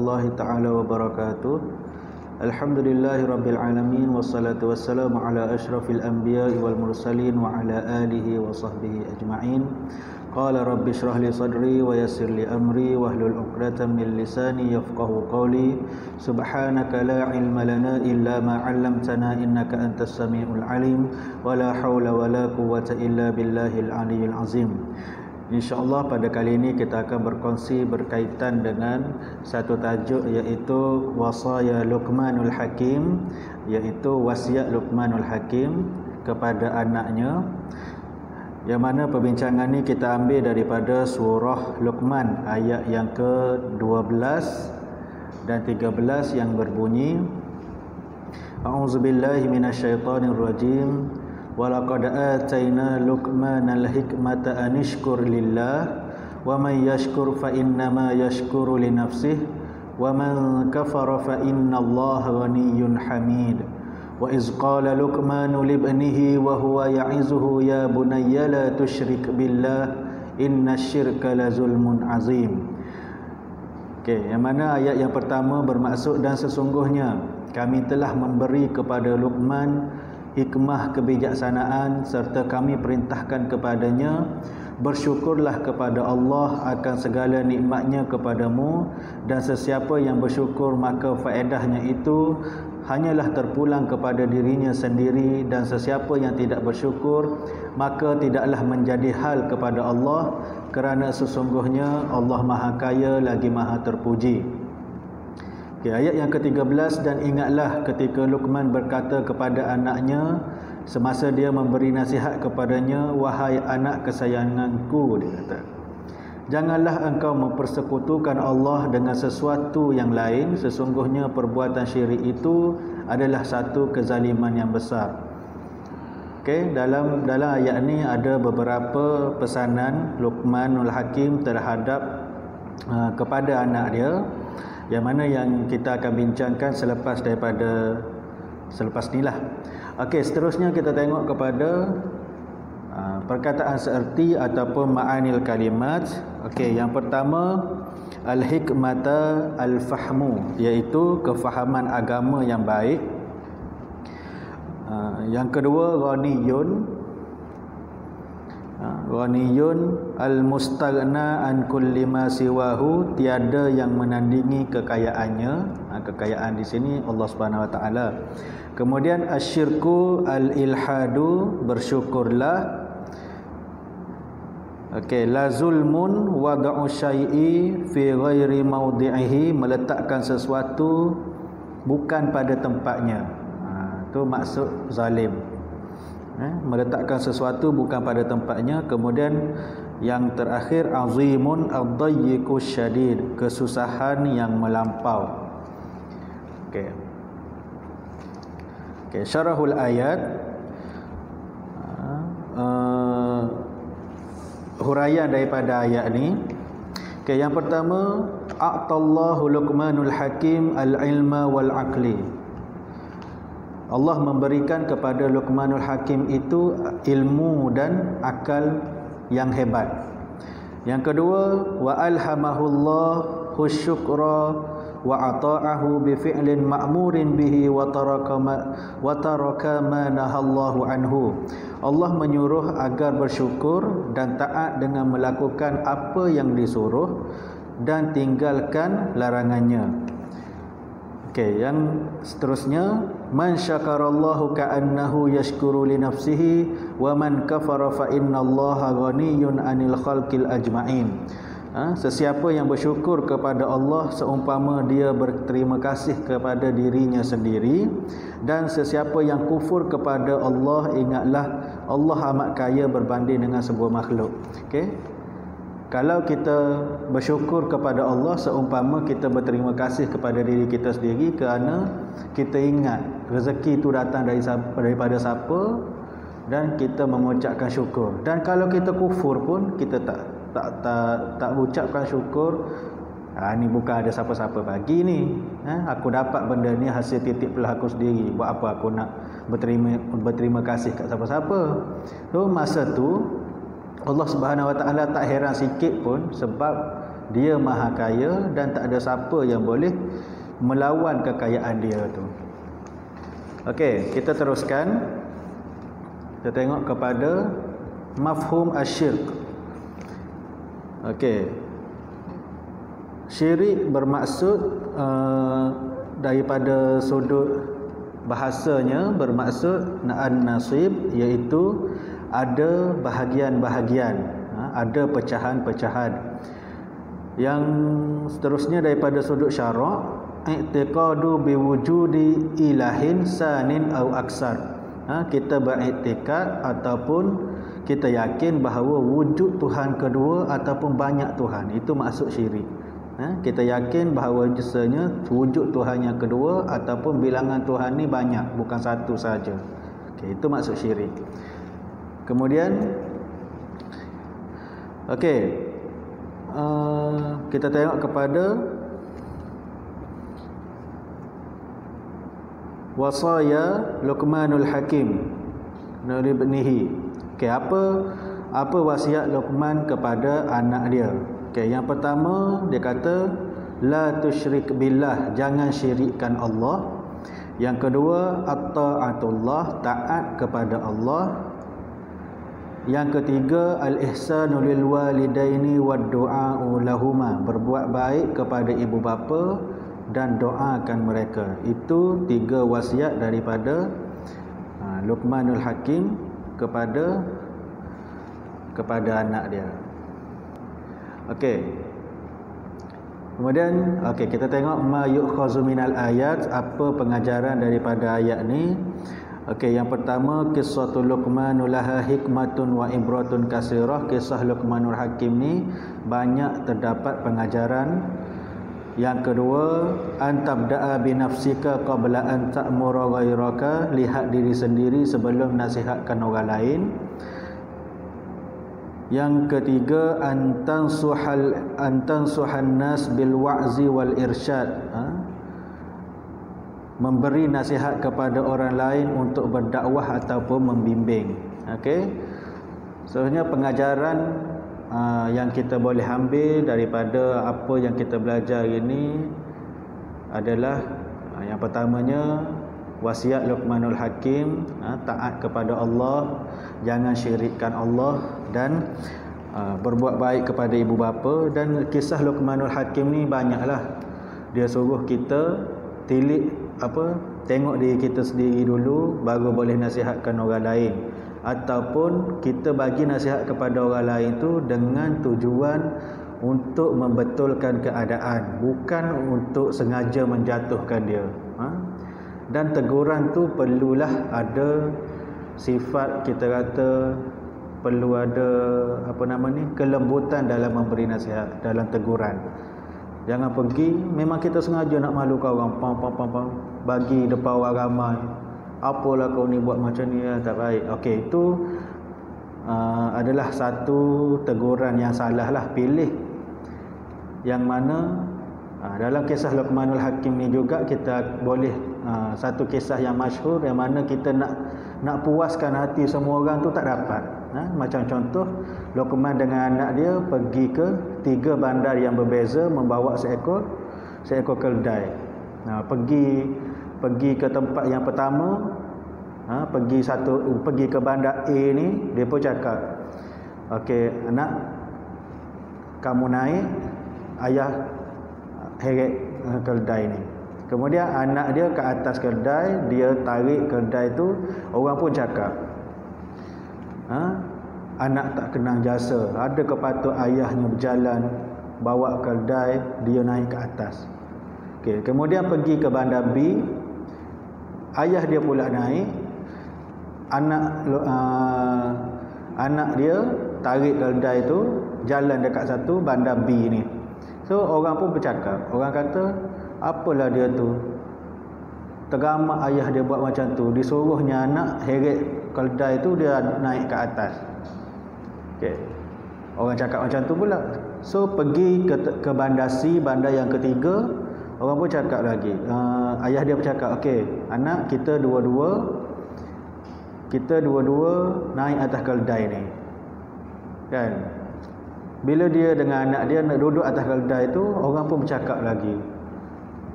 warahmatullahi taala wabarakatuh. Alhamdulillahi rabbil alamin wassalatu wassalamu ala asyrafil anbiya'i wal mursalin wa ala alihi wa sahbihi ajma'in. Qala rabbi shrah li sadri wa yassir li amri wahlul 'uqdatam min lisani yafqahu qawli. Subhanaka la ilma lana illa ma 'allamtana innaka antas samiul alim wa la haula wa la quwwata illa billahil aliyyil azim. InsyaAllah pada kali ini kita akan berkongsi berkaitan dengan satu tajuk, iaitu Wasaya Luqmanul Hakim, iaitu wasiat Luqmanul Hakim kepada anaknya, yang mana perbincangan ini kita ambil daripada surah Luqman ayat yang ke-12 dan 13 yang berbunyi, A'udzubillahi minasyaitonirrajim. Walaqad atayna Luqmanal hikmata anishkur lillah wa man yashkur fa innama yashkuru li nafsihi wa man kafara fa innallaha ghaniyyun hamid. Wa iz qala Luqmanu libnihi wa huwa ya'izuhu ya bunayya la tusyrik billah innasyirka lazulmun azim. Okey, yang mana ayat yang pertama bermaksud, dan sesungguhnya kami telah memberi kepada Luqman hikmah kebijaksanaan serta kami perintahkan kepadanya, bersyukurlah kepada Allah akan segala nikmatnya kepadamu, dan sesiapa yang bersyukur maka faedahnya itu hanyalah terpulang kepada dirinya sendiri, dan sesiapa yang tidak bersyukur maka tidaklah menjadi hal kepada Allah, kerana sesungguhnya Allah Maha Kaya lagi Maha Terpuji. Okay, ayat yang ke-13, dan ingatlah ketika Luqman berkata kepada anaknya semasa dia memberi nasihat kepadanya, wahai anak kesayanganku, dia kata, janganlah engkau mempersekutukan Allah dengan sesuatu yang lain, sesungguhnya perbuatan syirik itu adalah satu kezaliman yang besar. Okey, dalam ayat ini ada beberapa pesanan Luqmanul Hakim terhadap kepada anak dia, yang mana yang kita akan bincangkan selepas ni lah. Okey, seterusnya kita tengok kepada perkataan seerti ataupun ma'anil kalimat. Okey, yang pertama al-hikmata al-fahmu, iaitu kefahaman agama yang baik. Yang kedua ghaniyun al-mustaghna an kulli ma siwahu, tiada yang menandingi kekayaannya. Kekayaan di sini Allah Subhanahu Wa Taala. Kemudian asyirku al-ilhadu, bersyukurlah. Okey, la zulmun wada'u syai'i fi ghairi mawdi'ihi, meletakkan sesuatu bukan pada tempatnya. Itu maksud zalim. Meletakkan sesuatu bukan pada tempatnya. Kemudian yang terakhir azimun ad-dayyiqu syadid, kesusahan yang melampau. Okey, syarahul ayat, huraian daripada ayat ni. Okey, yang pertama, a'tallahu Luqmanul Hakim al-ilma wal aqli. Allah memberikan kepada Luqmanul Hakim itu ilmu dan akal yang hebat. Yang kedua, wa alhamahullahu syukra wa ata'ahu bi fi'lin ma'murin bihi wa taraka ma nahallahu anhu. Allah menyuruh agar bersyukur dan taat dengan melakukan apa yang disuruh dan tinggalkan larangannya. Okey, yang seterusnya, man syakarallahu ka'annahu yashkuru li nafsihi wa man kafara fa innallaha ghaniyyun 'anil khalqil ajma'in. Sesiapa yang bersyukur kepada Allah seumpama dia berterima kasih kepada dirinya sendiri, dan sesiapa yang kufur kepada Allah, ingatlah Allah amat kaya berbanding dengan sebuah makhluk. Okey, kalau kita bersyukur kepada Allah seumpama kita berterima kasih kepada diri kita sendiri, kerana kita ingat rezeki itu datang daripada siapa, dan kita mengucapkan syukur. Dan kalau kita kufur pun kita tak ucapkan syukur. Ni bukan ada siapa-siapa bagi ni. Aku dapat benda ni hasil titik pelah aku sendiri. Buat apa aku nak berterima kasih kat siapa-siapa? So masa tu Allah Subhanahu Wa Taala tak heran sikit pun, sebab Dia maha kaya dan tak ada siapa yang boleh melawan kekayaan dia tu. Okey, kita teruskan. Kita tengok kepada mafhum asyirk. Okey. Syirik bermaksud daripada sudut bahasanya bermaksud an-nasib, iaitu ada bahagian-bahagian, ada pecahan-pecahan. Yang seterusnya daripada sudut syarak, i'tiqadu biwujudi ilahin sanin au aksar. Kita beriktikad ataupun kita yakin bahawa wujud Tuhan kedua ataupun banyak Tuhan. Itu maksud syirik. Kita yakin bahawa jasanya wujud Tuhan yang kedua ataupun bilangan Tuhan ni banyak, bukan satu saja. Okay, itu maksud syirik. Kemudian kita tengok kepada wasaya Luqmanul Hakim dari ibnihi. Apa wasiat Luqman kepada anak dia? Yang pertama dia kata la tusyrik billah, jangan syirikkan Allah. Yang kedua at-ta'atullah, taat kepada Allah. Yang ketiga al-ihsanu lil walidaini wad du'a'u lahuma, berbuat baik kepada ibu bapa dan doakan mereka. Itu 3 wasiat daripada Luqmanul Hakim kepada anak dia. Kemudian kita tengok ma yu'khazu minal ayat, apa pengajaran daripada ayat ni. Yang pertama, kisahul Luqman laha hikmatun wa ibratun kasirah. Kisah Luqmanul Hakim ni banyak terdapat pengajaran. Yang kedua, antabda'a binafsika qabla an ta'mura ghairaka, lihat diri sendiri sebelum nasihatkan orang lain. Yang ketiga, antansuhan nas bil wa'zi wal irsyad, memberi nasihat kepada orang lain untuk berdakwah ataupun membimbing. Sebenarnya pengajaran yang kita boleh ambil daripada apa yang kita belajar ini adalah yang pertamanya wasiat Luqmanul Hakim, taat kepada Allah, jangan syirikkan Allah, dan berbuat baik kepada ibu bapa. Dan kisah Luqmanul Hakim ni banyaklah. Dia suruh kita tengok diri kita sendiri dulu baru boleh nasihatkan orang lain, ataupun kita bagi nasihat kepada orang lain tu dengan tujuan untuk membetulkan keadaan, bukan untuk sengaja menjatuhkan dia. Dan teguran tu perlulah ada sifat, kita kata perlu ada kelembutan dalam memberi nasihat, dalam teguran. Jangan pergi memang kita sengaja nak malukan orang, bagi depan orang ramai, apalah kau ni buat macam ni, tak baik. Itu adalah satu teguran yang salah lah. Pilih yang mana. Dalam kisah Luqmanul Hakim ni juga kita boleh satu kisah yang masyhur, yang mana kita nak puaskan hati semua orang tu tak dapat. Macam contoh, Luqman dengan anak dia pergi ke 3 bandar yang berbeza membawa seekor keldai. Pergi ke tempat yang pertama, pergi ke bandar A ni, dia pun cakap, anak, kamu naik, ayah heret keldai ni. Kemudian anak dia ke atas keldai, dia tarik keldai tu, orang pun cakap, anak tak kenang jasa, ada kepatut ayahnya berjalan bawa keldai, dia naik ke atas. Kemudian pergi ke bandar B, ayah dia pula naik, anak dia tarik keldai tu, jalan dekat satu bandar B ni. So orang pun bercakap, orang kata, apalah dia tu, teramak ayah dia buat macam tu, disuruhnya anak heret keldai tu, dia naik ke atas. Orang cakap macam tu pula. So pergi ke bandar C, bandar yang ketiga, orang pun cakap lagi, ayah dia bercakap, anak, kita dua-dua naik atas keldai ni, kan? Bila dia dengan anak dia nak duduk atas keldai tu, orang pun bercakap lagi.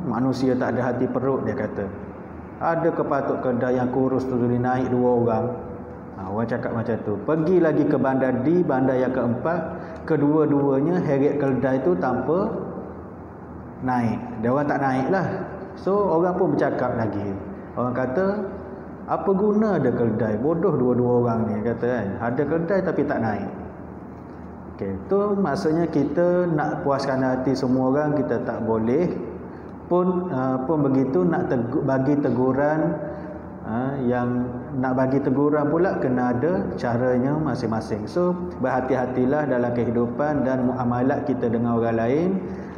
Manusia tak ada hati perut, dia kata. Ada kepatut keldai yang kurus tu boleh naik 2 orang? Orang cakap macam tu. Pergi lagi ke bandar D, bandar yang keempat, kedua-duanya heret keldai tu tanpa naik. Dia orang tak naik lah. So orang pun bercakap lagi. Orang kata, apa guna ada keldai? Bodoh dua-dua orang ni, kata kan. Ada keldai tapi tak naik. Okey, tu maksudnya kita nak puaskan hati semua orang, kita tak boleh. Pun begitu nak bagi teguran, yang nak bagi teguran pula kena ada caranya masing-masing. So berhati-hatilah dalam kehidupan dan muamalat kita dengan orang lain.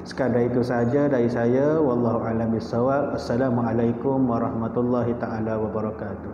Sekadar itu saja dari saya. Wallahu a'lam bissawab. Assalamualaikum warahmatullahi taala wabarakatuh.